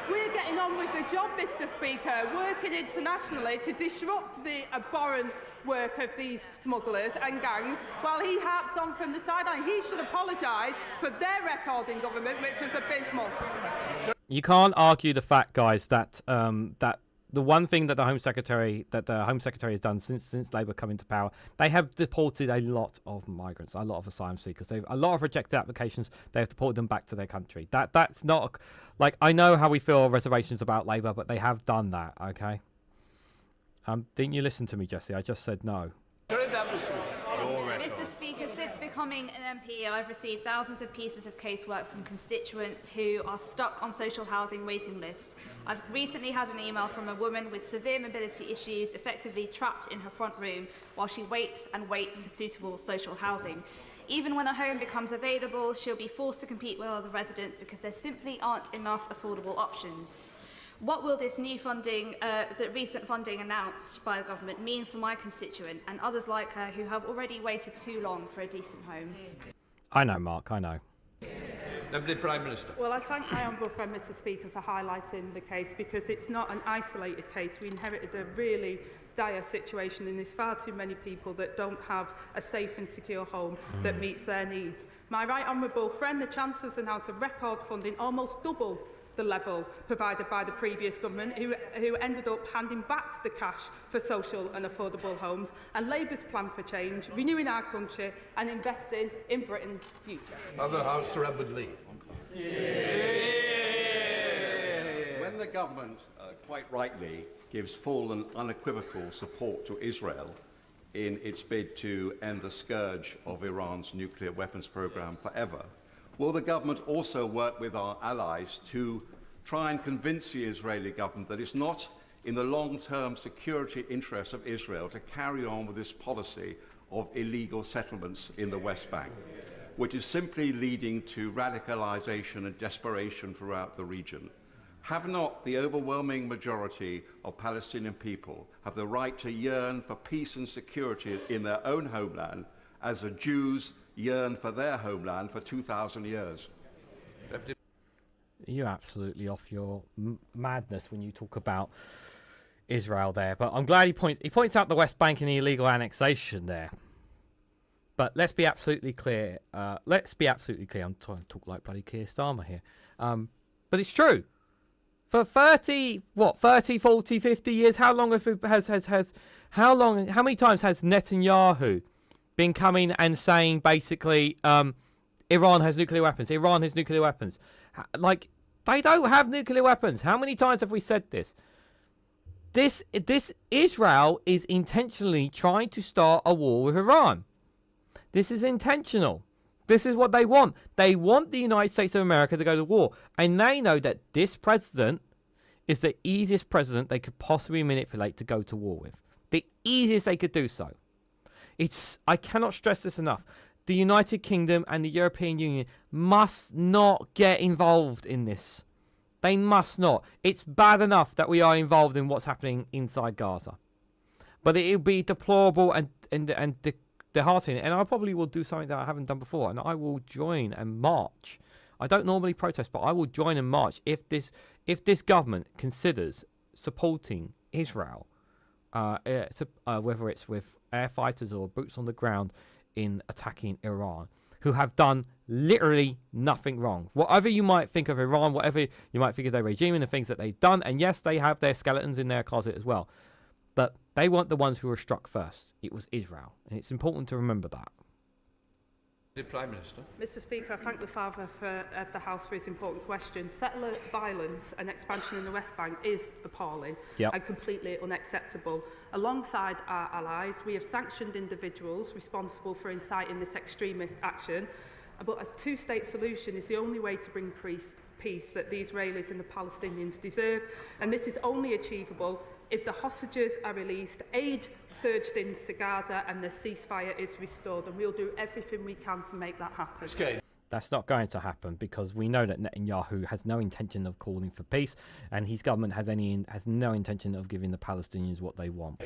[SPEAKER 4] We're getting on with the job, Mr. Speaker, working internationally to disrupt the abhorrent work of these smugglers and gangs, while he harps on from the sideline. He should apologise for their record in government, which was abysmal.
[SPEAKER 1] You can't argue the fact, guys, that that the one thing that the Home Secretary has done since Labour come into power, they have deported a lot of migrants, a lot of asylum seekers. They've a lot of rejected applications. They have deported them back to their country. That's not like, I know how we feel reservations about Labour, but they have done that. Okay. Didn't you listen to me, Jesse? I just said no.
[SPEAKER 5] Mr. Speaker, sits because
[SPEAKER 15] becoming an MP, I've received thousands of pieces of casework from constituents who are stuck on social housing waiting lists. I've recently had an email from a woman with severe mobility issues, effectively trapped in her front room while she waits and waits for suitable social housing. Even when a home becomes available, she'll be forced to compete with other residents because there simply aren't enough affordable options. What will this new funding, the recent funding announced by the government, mean for my constituent and others like her who have already waited too long for a decent home?
[SPEAKER 1] I know, Mark, I know.
[SPEAKER 2] Deputy Prime Minister.
[SPEAKER 4] Well, I thank my honourable friend, Mr Speaker, for highlighting the case, because it's not an isolated case. We inherited a really dire situation, and there's far too many people that don't have a safe and secure home that meets their needs. My right honourable friend, the Chancellor's announced a record funding, almost double the level provided by the previous government, who ended up handing back the cash for social and affordable homes, and Labour's plan for change, renewing our country and investing in Britain's future.
[SPEAKER 2] Other House, Sir Edward Lee.
[SPEAKER 16] When the government, quite rightly, gives full and unequivocal support to Israel in its bid to end the scourge of Iran's nuclear weapons program forever, will the government also work with our allies to try and convince the Israeli government that it's not in the long-term security interests of Israel to carry on with this policy of illegal settlements in the West Bank, which is simply leading to radicalisation and desperation throughout the region? Have not the overwhelming majority of Palestinian people have the right to yearn for peace and security in their own homeland, as the Jews yearn for their homeland for 2,000 years?
[SPEAKER 1] You're absolutely off your madness when you talk about Israel there. But I'm glad he points out the West Bank and the illegal annexation there. But let's be absolutely clear. I'm trying to talk like bloody Keir Starmer here. But it's true. For 30, 40, 50 years, how long how many times has Netanyahu been coming and saying basically Iran has nuclear weapons, Iran has nuclear weapons? Like, they don't have nuclear weapons. How many times have we said this? This Israel is intentionally trying to start a war with Iran. This is intentional. This is what they want. They want the United States of America to go to war. And they know that this president is the easiest president they could possibly manipulate to go to war with. The easiest they could do so. I cannot stress this enough. The United Kingdom and the European Union must not get involved in this. They must not. It's bad enough that we are involved in what's happening inside Gaza. But it will be deplorable and disheartening. And I probably will do something that I haven't done before. And I will join and march. I don't normally protest, but I will join and march if this government considers supporting Israel, whether it's with air fighters or boots on the ground in attacking Iran, who have done literally nothing wrong. Whatever you might think of Iran, whatever you might think of their regime and the things that they've done, and yes, they have their skeletons in their closet as well, but they weren't the ones who were struck first. It was Israel, and it's important to remember that.
[SPEAKER 2] The Prime Minister.
[SPEAKER 4] Mr Speaker, I thank the Father of the House for his important question. Settler violence and expansion in the West Bank is appalling and completely unacceptable. Alongside our allies, we have sanctioned individuals responsible for inciting this extremist action, but a two-state solution is the only way to bring peace that the Israelis and the Palestinians deserve, and this is only achievable if the hostages are released, aid surged into Gaza, and the ceasefire is restored, and we'll do everything we can to make that happen.
[SPEAKER 2] Okay.
[SPEAKER 1] That's not going to happen, because we know that Netanyahu has no intention of calling for peace, and his government has no intention of giving the Palestinians what they want.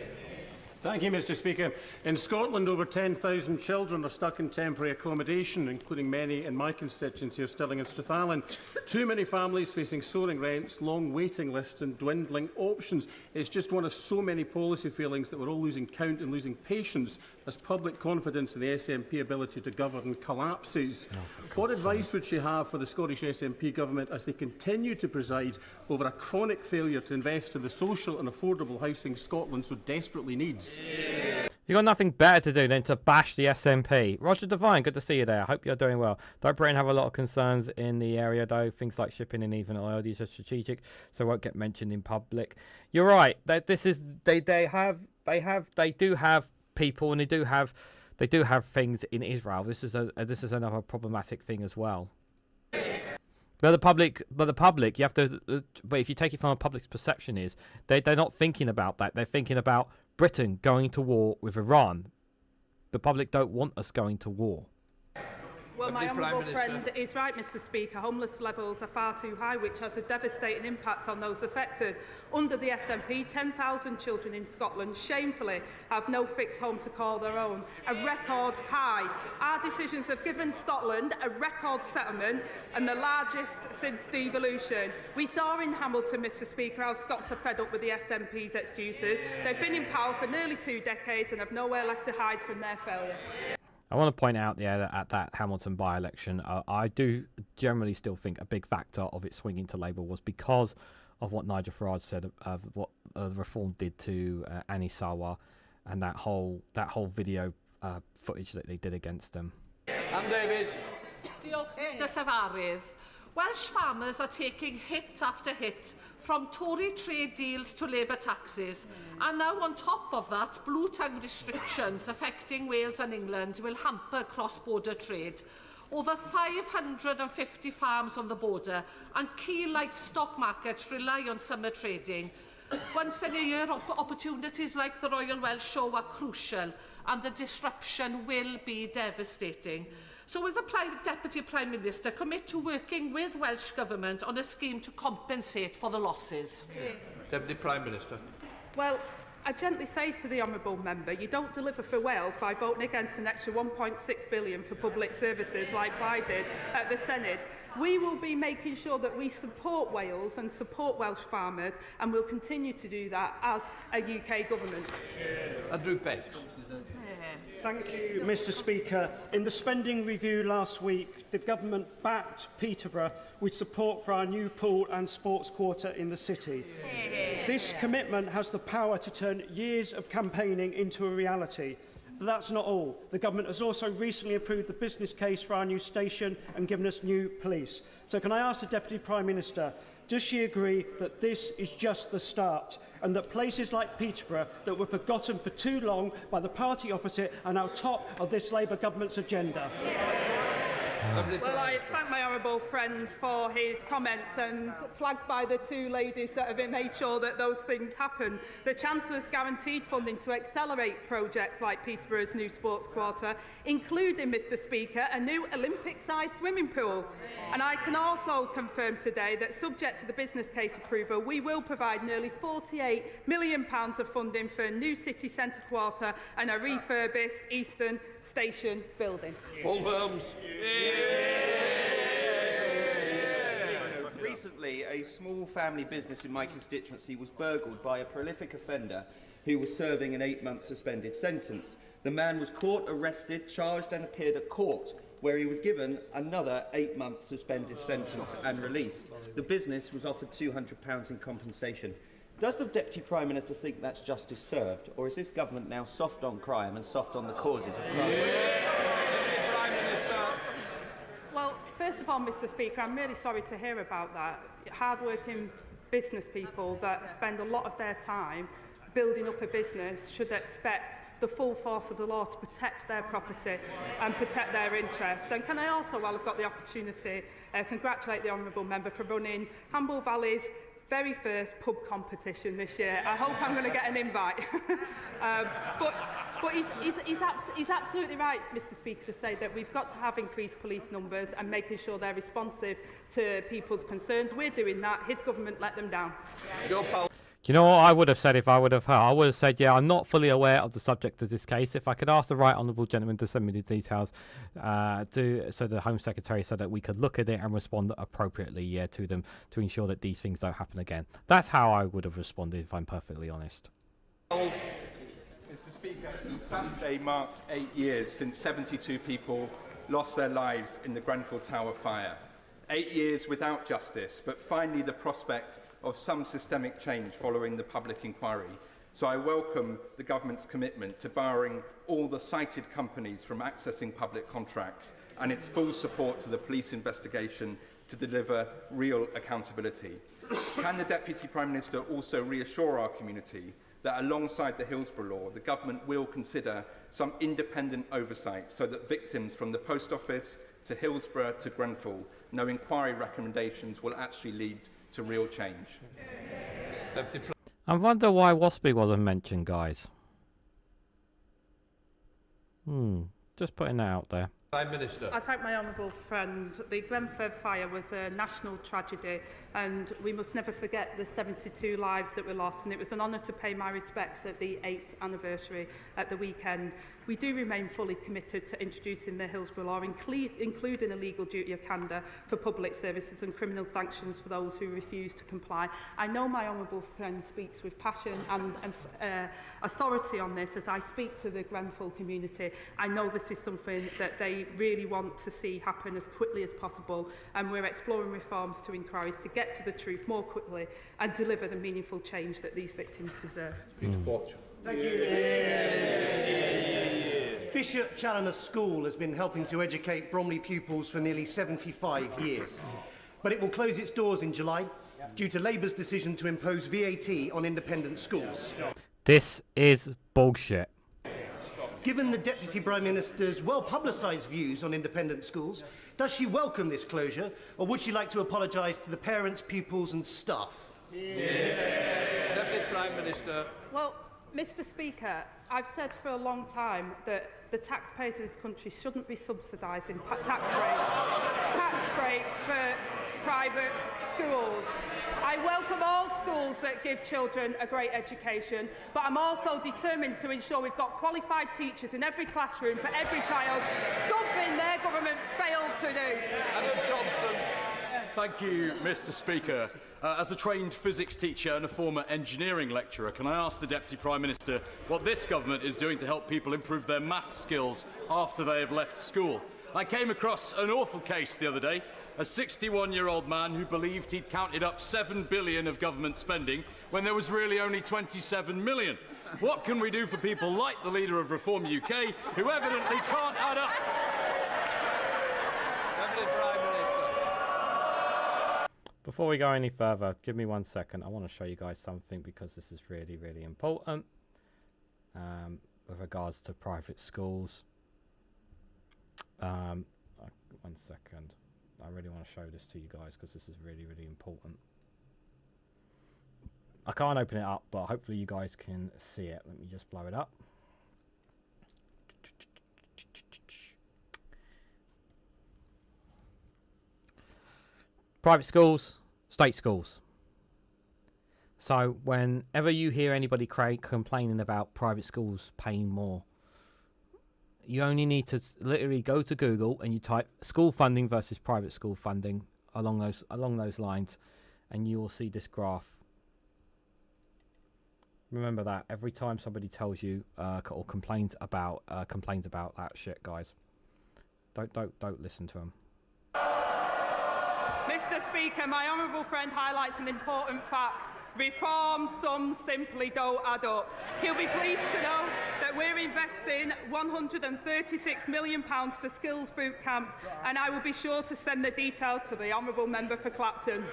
[SPEAKER 17] Thank you, Mr Speaker. In Scotland, over 10,000 children are stuck in temporary accommodation, including many in my constituency of Stirling and Strathallan. Too many families facing soaring rents, long waiting lists and dwindling options. It's just one of so many policy failings that we're all losing count and losing patience as public confidence in the SNP ability to govern collapses. What advice would she have for the Scottish SNP government as they continue to preside over a chronic failure to invest in the social and affordable housing Scotland so desperately needs?
[SPEAKER 1] You've got nothing better to do than to bash the SNP. Roger Devine, good to see you there. I hope you're doing well. Don't Britain have a lot of concerns in the area, though? Things like shipping and even oil, these are strategic, so won't get mentioned in public. You're right. They do have people, and they do have they do have things in Israel. This is another problematic thing as well. But the public, you have to. But if you take it from a public's perception, is they're not thinking about that. They're thinking about Britain going to war with Iran. The public don't want us going to war.
[SPEAKER 4] Well, my honourable friend is right, Mr Speaker. Homeless levels are far too high, which has a devastating impact on those affected. Under the SNP, 10,000 children in Scotland shamefully have no fixed home to call their own, a record high. Our decisions have given Scotland a record settlement and the largest since devolution. We saw in Hamilton, Mr Speaker, how Scots are fed up with the SNP's excuses. They've been in power for nearly 2 decades and have nowhere left to hide from their failure.
[SPEAKER 1] I want to point out that at that Hamilton by-election, I do generally still think a big factor of it swinging to Labour was because of what Nigel Farage said of what the reform did to Annie Sarwar and that whole video footage that they did against them.
[SPEAKER 18] Ann Davies.
[SPEAKER 19] Diolch, Mr Llefarydd. Welsh farmers are taking hit after hit, from Tory trade deals to Labour taxes. And now on top of that, blue tongue restrictions affecting Wales and England will hamper cross-border trade. Over 550 farms on the border and key livestock markets rely on summer trading. Once in a year, opportunities like the Royal Welsh Show are crucial, and the disruption will be devastating. So will the Deputy Prime Minister commit to working with Welsh Government on a scheme to compensate for the losses?
[SPEAKER 2] Deputy Prime Minister.
[SPEAKER 4] Well, I gently say to the honourable member, you don't deliver for Wales by voting against an extra £1.6 billion for public services like I did at the Senate. We will be making sure that we support Wales and support Welsh farmers, and we'll continue to do that as a UK government.
[SPEAKER 2] Andrew Page.
[SPEAKER 20] Thank you, Mr Speaker. In the spending review last week, the government backed Peterborough with support for our new pool and sports quarter in the city. This commitment has the power to turn years of campaigning into a reality. But that's not all. The government has also recently approved the business case for our new station and given us new police. So can I ask the Deputy Prime Minister, does she agree that this is just the start and that places like Peterborough that were forgotten for too long by the party opposite are now top of this Labour government's agenda?
[SPEAKER 4] Well, I thank my honourable friend for his comments, and flagged by the 2 ladies that have made sure that those things happen. The Chancellor's guaranteed funding to accelerate projects like Peterborough's new sports quarter, including, Mr Speaker, a new Olympic-sized swimming pool. And I can also confirm today that, subject to the business case approval, we will provide nearly £48 million of funding for a new city centre quarter and a refurbished Eastern Station building.
[SPEAKER 2] Paul Holmes.
[SPEAKER 21] Recently, a small family business in my constituency was burgled by a prolific offender who was serving an 8-month suspended sentence. The man was caught, arrested, charged and appeared at court, where he was given another 8-month suspended sentence and released. The business was offered £200 in compensation. Does the Deputy Prime Minister think that's justice served, or is this government now soft on crime and soft on the causes of crime?
[SPEAKER 4] Well, first of all, Mr Speaker, I'm really sorry to hear about that. Hard-working business people that spend a lot of their time building up a business should expect the full force of the law to protect their property and protect their interests. And can I also, while I've got the opportunity, congratulate the honourable member for running Hamble Valley's very first pub competition this year. I hope I'm going to get an invite. But he's absolutely right, Mr Speaker, to say that we've got to have increased police numbers and making sure they're responsive to people's concerns. We're doing that. His government let them down.
[SPEAKER 1] Do you know what I would have said if I would have heard? I would have said, yeah, I'm not fully aware of the subject of this case. If I could ask the right honourable gentleman to send me the details so the Home Secretary, so that we could look at it and respond appropriately to them to ensure that these things don't happen again. That's how I would have responded, if I'm perfectly honest.
[SPEAKER 22] Mr Speaker, Saturday marked 8 years since 72 people lost their lives in the Grenfell Tower fire. 8 years without justice, but finally the prospect of some systemic change following the public inquiry. So I welcome the government's commitment to barring all the cited companies from accessing public contracts and its full support to the police investigation to deliver real accountability. Can the Deputy Prime Minister also reassure our community that alongside the Hillsborough law, the government will consider some independent oversight so that victims from the post office to Hillsborough to Grenfell know inquiry recommendations will actually lead to real change.
[SPEAKER 1] I wonder why Waspy wasn't mentioned, guys. Just putting that out there.
[SPEAKER 2] Prime Minister.
[SPEAKER 4] I thank my honourable friend. The Grenfell fire was a national tragedy, and we must never forget the 72 lives that were lost, and it was an honour to pay my respects at the 8th anniversary at the weekend. We do remain fully committed to introducing the Hillsborough law, including a legal duty of candour for public services and criminal sanctions for those who refuse to comply. I know my honourable friend speaks with passion and authority on this as I speak to the Grenfell community. I know this is something that they really want to see happen as quickly as possible, and we're exploring reforms to inquiries to get to the truth more quickly and deliver the meaningful change that these victims deserve.
[SPEAKER 3] Thank you. Bishop Challoner School has been helping to educate Bromley pupils for nearly 75 years. But it will close its doors in July due to Labour's decision to impose VAT on independent schools.
[SPEAKER 1] This is bullshit.
[SPEAKER 3] Given the Deputy Prime Minister's well-publicised views on independent schools, does she welcome this closure, or would she like to apologise to the parents, pupils and staff?
[SPEAKER 2] Deputy Prime Minister.
[SPEAKER 4] Well, Mr Speaker, I've said for a long time that the taxpayers of this country shouldn't be subsidising tax breaks for private schools. I welcome all schools that give children a great education, but I'm also determined to ensure we've got qualified teachers in every classroom for every child, something their government failed to do.
[SPEAKER 2] Adam Johnson.
[SPEAKER 18] Thank you, Mr Speaker. As a trained physics teacher and a former engineering lecturer, can I ask the Deputy Prime Minister what this government is doing to help people improve their maths skills after they have left school? I came across an awful case the other day. A 61-year-old man who believed he'd counted up 7 billion of government spending when there was really only 27 million. What can we do for people like the leader of Reform UK, who evidently can't add up?
[SPEAKER 2] Deputy Prime Minister.
[SPEAKER 1] Before we go any further, give me 1 second. I want to show you guys something because this is really, really important with regards to private schools. 1 second. I really want to show this to you guys because this is really, really important. I can't open it up, but hopefully you guys can see it. Let me just blow it up. Private schools, state schools. So whenever you hear anybody complaining about private schools paying more, you only need to literally go to Google and you type school funding versus private school funding along those lines, and you will see this graph. Remember that every time somebody tells you or complains about that shit, guys, don't listen to them.
[SPEAKER 4] Mr Speaker, my honourable friend highlights an important fact. Reform sums simply don't add up. He'll be pleased to know that we're investing £136 million for skills boot camps, and I will be sure to send the details to the honourable member for Clapton.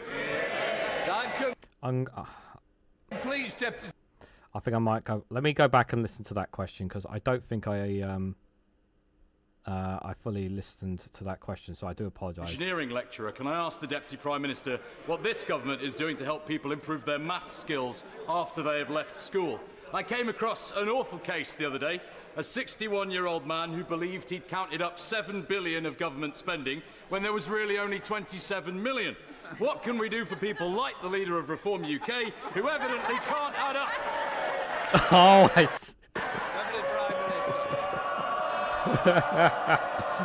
[SPEAKER 2] Please, Deputy.
[SPEAKER 1] I think I might go. Let me go back and listen to that question because I don't think I fully listened to that question, so I do apologise.
[SPEAKER 18] Engineering lecturer, can I ask the Deputy Prime Minister what this government is doing to help people improve their maths skills after they have left school? I came across an awful case the other day. A 61-year-old man who believed he'd counted up 7 billion of government spending when there was really only 27 million. What can we do for people like the leader of Reform UK, who evidently can't add up?
[SPEAKER 1] Oh,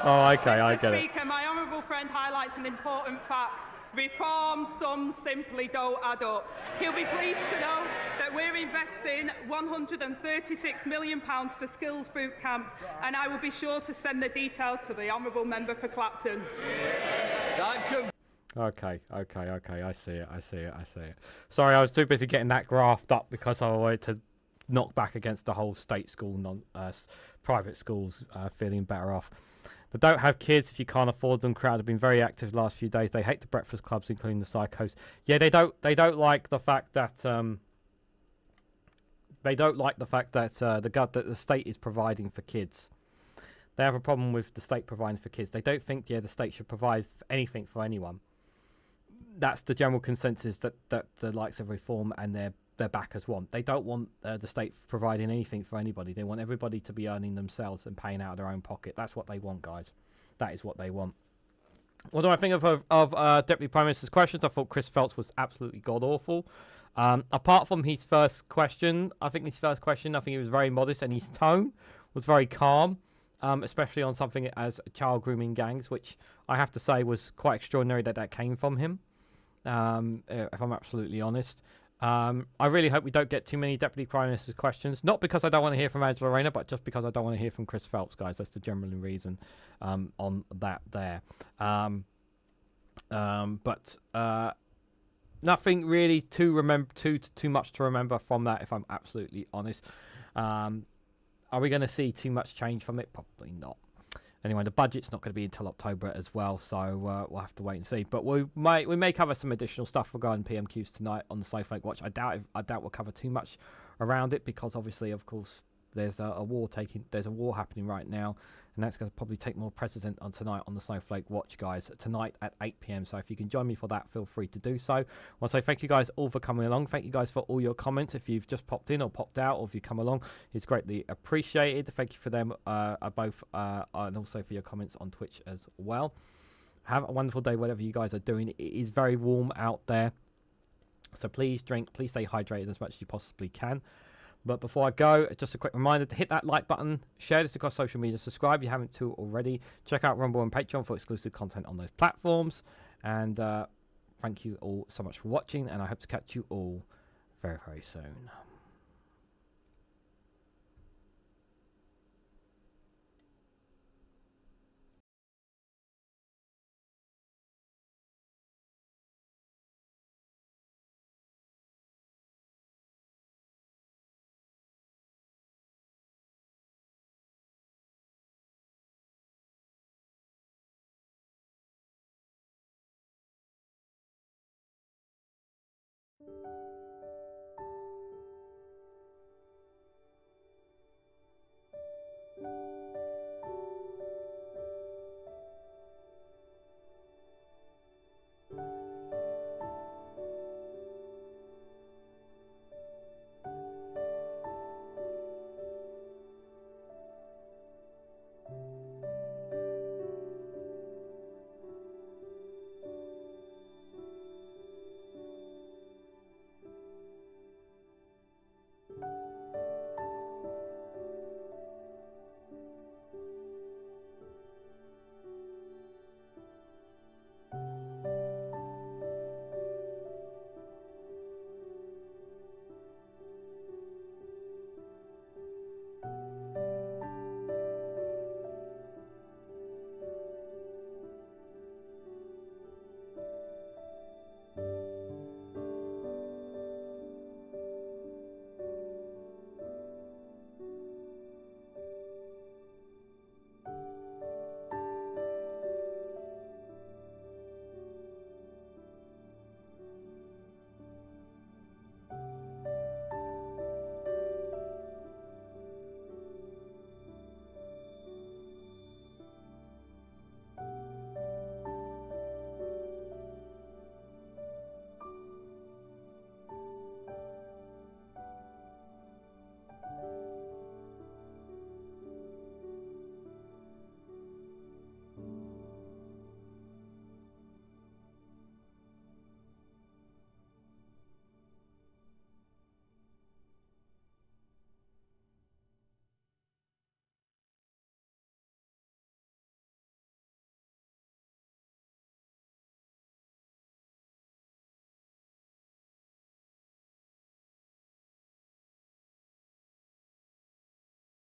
[SPEAKER 1] oh, okay, I get it.
[SPEAKER 4] Mr Speaker, my honourable friend highlights an important fact. Reform sums simply don't add up. He'll be pleased to know that we're investing £136 million for skills boot camps, and I will be sure to send the details to the honourable member for Clapton.
[SPEAKER 1] Okay, I see it. Sorry, I was too busy getting that graphed up because I wanted to knock back against the whole state school, private schools feeling better off. They don't have kids if you can't afford them. Crowd have been very active the last few days. They hate the breakfast clubs, including the psychos. Yeah, they don't like the fact that They don't like the fact that that the state is providing for kids. They have a problem with the state providing for kids. They don't think the state should provide anything for anyone. That's the general consensus that the likes of Reform and their backers want. They don't want the state providing anything for anybody. They want everybody to be earning themselves and paying out of their own pocket. That's what they want, guys. That is what they want. What do I think of Deputy Prime Minister's questions? I thought Chris Phelps was absolutely god-awful. Apart from his first question, I think it was very modest, and his tone was very calm, especially on something as child grooming gangs, which I have to say was quite extraordinary that came from him, if I'm absolutely honest. I really hope we don't get too many Deputy Prime Minister's questions, not because I don't want to hear from Angela Rayner, but just because I don't want to hear from Chris Phelps, guys. That's the general reason on that there. Nothing really too much to remember from that, if I'm absolutely honest. Are we going to see too much change from it? Probably not. Anyway, the budget's not going to be until October as well, so we'll have to wait and see. But we may cover some additional stuff regarding PMQs tonight on the Snowflake Watch. I doubt we'll cover too much around it, because obviously, of course, there's a war happening right now, and that's going to probably take more precedent on tonight on the Snowflake Watch, guys. Tonight at 8 p.m. So if you can join me for that, feel free to do so. I want to say thank you guys all for coming along. Thank you guys for all your comments. If you've just popped in or popped out, or if you come along, it's greatly appreciated. Thank you for them both, and also for your comments on Twitch as well. Have a wonderful day, whatever you guys are doing. It is very warm out there, so please drink, please stay hydrated as much as you possibly can. But before I go, just a quick reminder to hit that like button, share this across social media, subscribe if you haven't to already, check out Rumble and Patreon for exclusive content on those platforms, and thank you all so much for watching, and I hope to catch you all very, very soon.